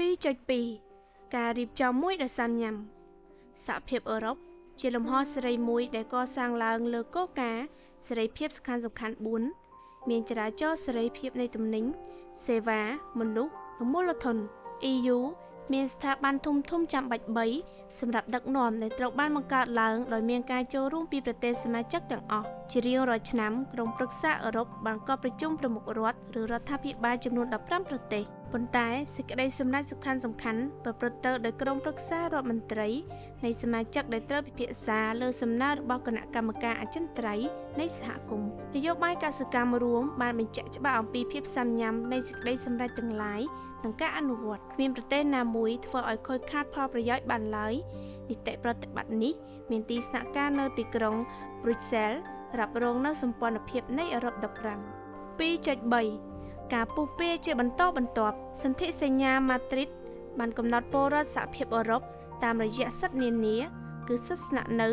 2.2 ការរៀបចំមួយដោយសាមញ៉ាំសហភាពអឺរ៉ុបជាលំហសេរីមួយដែលកសាងឡើងលើគោលការណ៍សេរីភាពសំខាន់ៗ4មានចរាចរណ៍សេរីភាពនៃទំនិញសេវាមនុស្សនិងមូលធន EU មានស្ថាប័នធំៗចាំបាច់3សម្រាប់ដឹកនាំដែលត្រូវបានបង្កើតឡើងដោយមានការចូលរួមពីប្រទេសសមាជិកទាំងអស់ជារៀងរាល់ឆ្នាំក្រុមប្រឹក្សាអឺរ៉ុបបានកោះប្រជុំប្រមុខរដ្ឋឬរដ្ឋាភិបាលចំនួន15ប្រទេសប៉ុន្តែសេចក្តីសម្រេចសំខាន់ៗប្រព្រឹត្តទៅដោយក្រុមប្រឹក្សារដ្ឋមន្ត្រីនៃសមាជិកដែលត្រូវពិភាក្សាលើសំណើរបស់គណៈកម្មការអចិន្ត្រៃយ៍នៃសហគមន៍នយោបាយកសិកម្មរួមបានបញ្ជាក់ច្បាស់អំពីភាពសាមញ្ញនៃសេចក្តីសម្រេចទាំងឡាយនិងការអនុវត្តគ្មានប្រទេសណាមួយធ្វើឲ្យខូចខាតផលប្រយោជន៍បានឡើយនីតិប្រតិបត្តិនេះមានទីស្នាក់ការនៅទីក្រុងប្រូចសែលរ៉ាប់រងនូវសម្ព័ន្ធភាពនៃអឺរ៉ុប15 2.3 ការពុះពារជាបន្តបន្ទាប់សន្ធិសញ្ញាម៉ាឌ្រីតបានកំណត់ពលរដ្ឋសហភាពអឺរ៉ុបតាមរយៈសិទ្ធិនានាគឺសិទ្ធិស្នាក់នៅ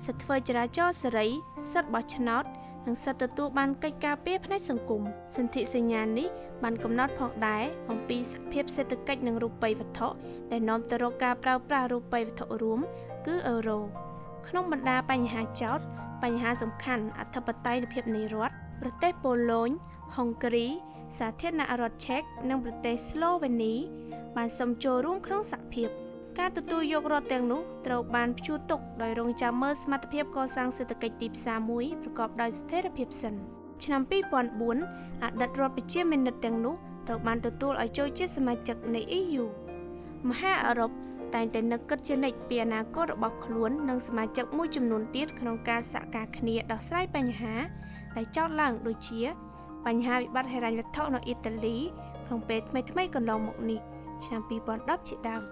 សិទ្ធិធ្វើចរាចរណ៍សេរីសិទ្ធិបោះឆ្នោតនិងសិទ្ធិទទួលបានកិច្ចការពារផ្នែកសង្គមសន្ធិសញ្ញានេះបានកំណត់ផងដែរអំពីសភាពសេដ្ឋកិច្ចនិងរូបិយវត្ថុដែលនាំទៅរកការប្រើប្រាស់រូបិយវត្ថុរួមគឺអឺរ៉ូក្នុងបណ្ដាបញ្ហាចោទបញ្ហាសំខាន់អធិបតេយ្យភាពនៃរដ្ឋប្រទេសប៉ូឡូញហុងគ្រីសាធារណរដ្ឋឆែកនិងប្រទេសស្លូវេនីបានសុំចូលរួមក្នុងសហភាពការទទួលយករដ្ឋទាំងនោះត្រូវបានព្យួរទុកដោយរងចាំមើលសមត្ថភាពកសាងសេដ្ឋកិច្ចទីផ្សារមួយប្រកបដោយស្ថិរភាពសិនឆ្នាំ2004អតីតរដ្ឋប្រជាមានិតទាំងនោះត្រូវបានទទួលឲ្យចូលជាសមាជិកនៃ EU មហាអឺរ៉ុបតែងតែនឹកគិតជានិច្ចពីអនាគតរបស់ខ្លួននិងសមាជិកមួយចំនួនទៀតក្នុងការសហការគ្នាដោះស្រាយបញ្ហាដែលចោទឡើងដូចជាបញ្ហាវិបត្តិហិរញ្ញវត្ថុនៅអ៊ីតាលីក្នុងពេលថ្មីៗកន្លងមកនេះឆ្នាំ2010ជាដើម